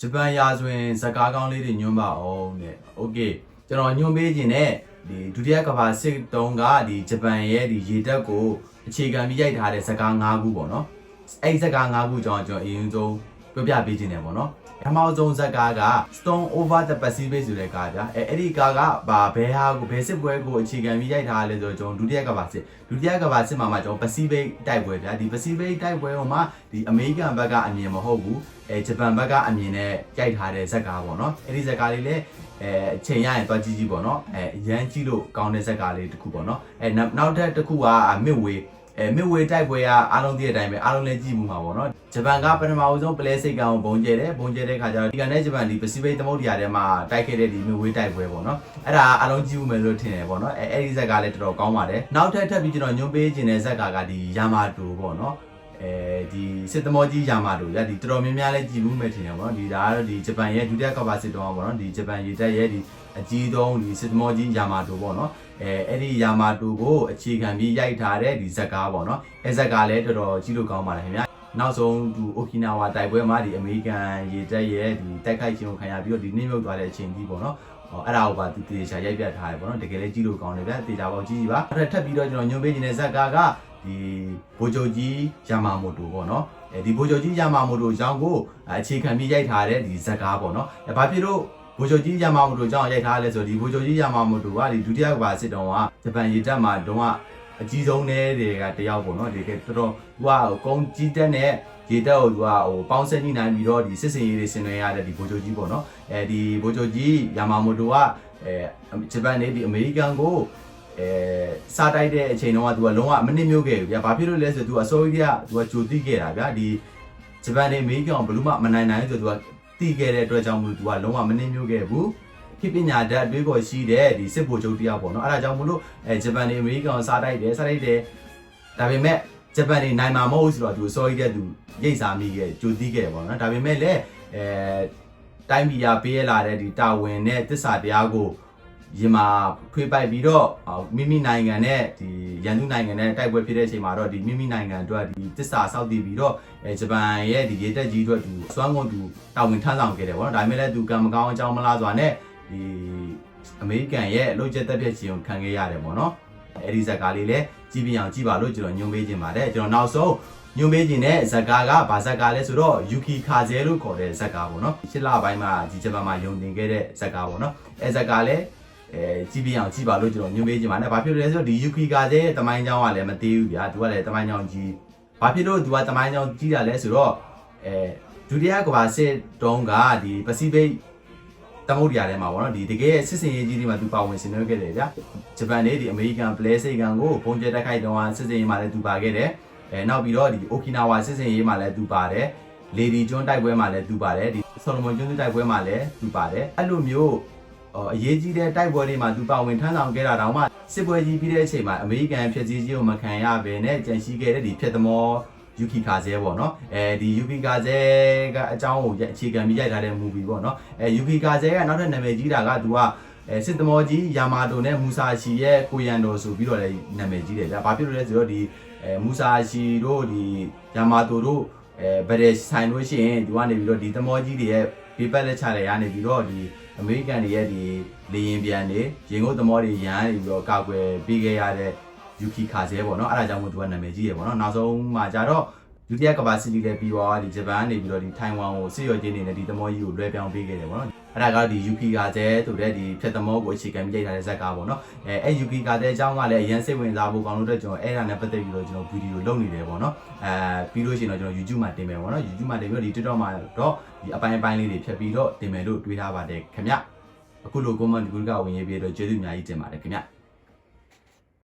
ဂျပန်ရာဇဝင်ဇကားကောင်းလေးတွေညွှန်းပါအောင်တဲ့โอเคကျွန်တော်ညွှန်းပေးခြင်းနဲ့ဒီဒုတိယကမ္ဘာစစ်တုန်းကဒီဂျပန်ရဲ့ဒီရေတပ်ကိုအခြေခံပြီးရိုက်ထားတဲ့ဇကား၅ခုပေါ့နော်အဲ့ဒီဇကား၅ခုကျွန်တော်အရင်ဆုံးပြောပြပေးခြင်းနဲ့ပေါ့နော်ပထမဆုံးဇကားက Storm Over the Pacific ဆိုတဲ့ကားဗျာအဲ့ဒီကားကဘယ်ဟာကိုဘယ်စစ်ပွဲကိုအခြေခံပြီးရိုက်ထားလဲဆိုတော့ကျွန်တော်ဒုတိယကမ္ဘာစစ်မှာကျွန်တော် Pacific တိုက်ပွဲဗျာဒီ Pacific တိုက်ပွဲဟိုမှာဒီအမေရိကန်ဘက်ကအမြင်မဟုတ်ဘူးဂျပန်ဘက်ကအမြင်နဲ့ရိုက်ထားတဲ့ဇကားပေါ့နော်အဲ့ဒီဇကားလေးလည်းအချိန်ရရင်တွားကြည့်ပေါ့နော်ရမ်းကြည့်လို့ကောင်းတဲ့ဇက်ကားလေးတစ်ခုပေါ့နော်နောက်ထပ်တစ်ခုကmidway တိုက်ပွဲကအားလုံးသိတဲ့အတိုင်းပဲအားလုံးလည်းကြည့်မှုမှာပေါ့နော်ဂျပန်ကပထမဦးဆုံးပလဲစိတ်ကောင်ဘုံကျဲတဲ့ခါကျတော့ဒီကနေ့ဂျပန်ဒီ Pacific သမုဒ္ဒရာထဲမှာတိုက်ခဲ့တဲ့ဒီ midway တိုက်ပွဲပေါ့နော်အဲ့ဒါအားလုံးကြည့်မှုမယ်လို့ထင်တယ်ပေါ့နော်အဲ့ဒီဇက်ကလည်းတော်တော်ကောင်းပါတယ်နောက်ထပ်ပြီးကျွန်တော်ညွှန်ပေးခြင်းတဲ့ဇက်ကဒီယာမာတိုပေါ့နော်ဒီစစ်သမောကြီးယာမာတိုဒီတော်တော်များများလည်းကြည့်မှုမယ်ထင်တယ်ပေါ့နော်ဒီဒါကတော့ဒီဂျပန်ရဲ့ဒုတိယကမ္ဘာစစ်တုန်းကပေါ့နော်ဒီဂျပန်ရေတပ်ရဲ့ဒီအကြီးဆုံးဒီစစ်သမောကြီးယာမာတိုပေါ့နော်အဲ့ဒီယာမာတိုကိုအခြေခံပြီးရိုက်ထားတဲ့ဒီဇက်ကားပေါ့နော်အဲ့ဇက်ကားလည်းတော်တော်ကြည့်လို့ကောင်းပါတယ်ခင်ဗျာနောက်ဆုံးဒီအိုကီနာဝါတိုက်ပွဲမှာဒီအမေရိကန်ရေတပ်ရဲ့ဒီတိုက်ခိုက်ခြင်းကိုခံရပြီးတော့ဒီနှိမ့်မြုပ်သွားတဲ့အချိန်ကြီးပေါ့နော်အဲ့ဒါကိုပါသူတေချာရိုက်ပြထားတယ်ပေါ့နော်တကယ်လည်းကြည့်လို့ကောင်းတယ်ဗျာတေချာပေါ့ကြည့်ပါအဲ့ထပ်ပြီးတော့ကျွန်တော်ညွှန်ပေးခြင်းတဲ့ဇက်ကားကဒီဘိုဂျိုကြီးယာမာမိုတိုပေါ့နော်ဒီဘိုဂျိုကြီးယာမာမိုတိုကြောင့်ကိုအခြေခံပြီးရိုက်ထားတဲ့ဒီဇက်ကားပေါ့နော်ဘာဖြစ်လို့ဘိုဂျိုကြီးယာမာမိုတိုကြောင့်ရိုက်ထားလဲဆိုဒီဘိုဂျိုကြီးယာမာမိုတိုကဒီဒုတိယကမ္ဘာစစ်တုန်းကဂျပန်ရေတပ်မှာတုန်းကအကြီးဆုံးတဲ့တွေကတယောက်ပေါ့နော်ဒီကတော်တော်သူကကုန်းကြီးတက်နဲ့ရေတပ်ကိုသူကပေါင်းစပ်ညှိနှိုင်းပြီးတော့ဒီစစ်စင်ရေးတွေဆင်နွှဲရတဲ့ဒီဘိုဂျိုကြီးပေါ့နော်ဒီဘိုဂျိုကြီးယာမာမိုတိုကဂျပန်နေဒီအမေရိကန်ကိုစားတိုက်တဲ့အချိန်တုန်းကသူကလုံးဝမနစ်မြို့ခဲ့ဘူးဗျာဘာဖြစ်လို့လဲဆိုတော့သူအစိုးရကသူကကြိုသိခဲ့တာဗျာဒီဂျပန်နေအမေရိကန်ဘလူးမနိုင်နိုင်ဆိုသူကသိခဲ့တဲ့အတွက်ကြောင့်မို့သူကလုံးဝမနစ်မြို့ခဲ့ဘူးခေပညာဓာတ်အတွေးခေါ်ရှိတဲ့ဒီစစ်ဗိုလ်ချုပ်တရားပေါ့နော်အဲ့ဒါကြောင့်မို့လို့ဂျပန်နေအမေရိကန်စားတိုက်တယ်ဒါပေမဲ့ဂျပန်နေနိုင်မှာမဟုတ်ဘူးဆိုတော့သူအစိုးရကသူရိတ်စားမိခဲ့ကြိုသိခဲ့တယ်ပေါ့နော်ဒါပေမဲ့လည်းတိုင်းပြည်ရပေးရလာတဲ့ဒီတာဝန်နဲ့တစ္ဆာတရားကိုရင်မှာထွေးပိုက်ပြီးတော့မိနိုင်ငံနဲ့ဒီရန်သူနိုင်ငံနဲ့တိုက်ပွဲဖြစ်တဲ့အချိန်မှာတော့ဒီမိနိုင်ငံအတွက်ဒီတစ္ဆာစောက်တည်ပြီးတော့ဂျပန်ရဲ့ဒီရေတပ်ကြီးအတွက်သူစွမ်းကုန်သူတာဝန်ထမ်းဆောင်ခဲ့တယ်ပေါ့နော်ဒါပေမဲ့လည်းသူကံမကောင်းအကြောင်းမလားစွာနဲ့ဒီအမေရိကန်ရဲ့အလုပ်ကျတက်ပြည့်ခြင်းကိုခံခဲ့ရတယ်ပေါ့နော်အဲ့ဒီဇက်ကားလေးလည်းကြည့်ပြအောင်ကြည့်ပါလို့ကျွန်တော်ညွှန်ပေးခြင်းပါတယ်ကျွန်တော်နောက်ဆုံးညွှန်ပေးခြင်းတဲ့ဇက်ကားကဘာဇက်ကားလဲဆိုတော့ယူကီခါဇဲလို့ခေါ်တဲ့ဇက်ကားပေါ့နော်ရှစ်လပိုင်းမှာဒီဂျပန်မှာယုံတင်ခဲ့တဲ့ဇက်ကားပေါ့နော်အဲ့ဇက်ကားလည်းကြည့်ပြအောင်ကြည့်ပါလို့ကျွန်တော်ညွှန်ပေးခြင်းပါတယ်ဘာဖြစ်လို့လဲဆိုတော့ဒီယူကီခါဇဲရဲ့တမိုင်းကြောင်းကလည်းမသေးဘူးဗျာသူကလည်းတမိုင်းကြောင်းကြီးဘာဖြစ်လို့သူကတမိုင်းကြောင်းကြီးတာလဲဆိုတော့ဒုတိယကမ္ဘာစစ်တုန်းကဒီပစိဖိတ်သမုဒ္ဒရာထဲမှာပေါ့နော်ဒီတကယ်စစ်စင်ရေးကြီးတွေမှာသူပါဝင်ဆင်နွှဲခဲ့တယ်ဗျာဂျပန်နဲ့ဒီအမေရိကန်ပလဲစိတ်ကန်ကိုပုံကျဲတိုက်ခိုက်တုန်းကစစ်စင်ရေးမှာလည်းသူပါခဲ့တယ်နောက်ပြီးတော့ဒီအိုကီနာဝါစစ်စင်ရေးမှာလည်းသူပါတယ်လေဒီကျွန်းတိုက်ပွဲမှာလည်းသူပါတယ်ဒီဆိုလိုမွန်ကျွန်းတိုက်ပွဲမှာလည်းသူပါတယ်အဲ့လိုမျိုးအရေးကြီးတဲ့တိုက်ပွဲတွေမှာသူပါဝင်ထမ်းဆောင်ခဲ့တာတောင်မှစစ်ပွဲကြီးပြီးတဲ့အချိန်မှာအမေရိကန်ဖြစ်စည်းကြီးကိုမခံရဘဲနဲ့ကြန့်ရှိခဲ့တဲ့ဒီဖြစ်သမောယူကီခါဇဲပေါ့နော်ဒီယူကီခါဇဲကအကြောင်းကိုအခြေခံပြီးရိုက်ထားတဲ့ movie ပေါ့နော်ယူကီခါဇဲကနောက်ထပ်နာမည်ကြီးတာကသူကစစ်သမောကြီးယာမာတိုနဲ့မူဆာရှီရဲ့ကိုရန်တော်ဆိုပြီးတော့လည်းနာမည်ကြီးတယ်ဗျာဘာဖြစ်လို့လဲဆိုတော့ဒီမူဆာရှီတို့ဒီယာမာတိုတို့ဗရဲဆိုင်လို့ရှိရင်သူကနေပြီးတော့ဒီသမောကြီးတွေရဲ့ဘေးပတ်လက်ချတယ်ရနေပြီးတော့ဒီအမေရိကန်တွေရဲ့ဒီလေရင်ပြန်တွေရင်ငုတ်သမောတွေရန်နေပြီးတော့ကာကွယ်ပေးခဲ့ရတဲ့ယူကီခါဇဲပေါ့နော်အဲ့ဒါကြောင့်မို့သူကနာမည်ကြီးရပေါ့နော်နောက်ဆုံးမှာကြတော့ဒုတိယကမ္ဘာစစ်ကြီးလည်းပြီးသွားဒီဂျပန်ကနေပြီးတော့ဒီထိုင်ဝမ်ကိုစစ်ရောချင်းနေနဲ့ဒီသမောကြီးကိုလွှဲပြောင်းပေးခဲ့တယ်ပေါ့နော်အဲ့ဒါကဒီယူကီခါဇဲဆိုတဲ့ဒီဖြတ်သမောကိုအခြေခံပြီးရိုက်ထားတဲ့ဇက်ကားပေါ့နော်အဲ့ယူကီခါဇဲအကြောင်းကလည်းအရင်စိတ်ဝင်စားဖို့ကောင်းလို့တဲ့ကျွန်တော်အဲ့ဒါနဲ့ပတ်သက်ပြီးတော့ကျွန်တော်ဗီဒီယိုလုပ်နေတယ်ပေါ့နော်ပြီးလို့ရှိရင်တော့ကျွန်တော် YouTube မှာတင်မယ်ပေါ့နော် YouTube မှာတင်ပြီးတော့ဒီ TikTok မှာတော့ဒီအပိုင်းလေးတွေဖြတ်ပြီးတော့တင်မယ်လို့တွေးထားပါတယ်ခင်ဗျအခုလို comment ဒီကူကဝင်ရေးပြီးတော့ကျေးဇူးအများကြီးတင်ပါတယ်ခင်ဗျ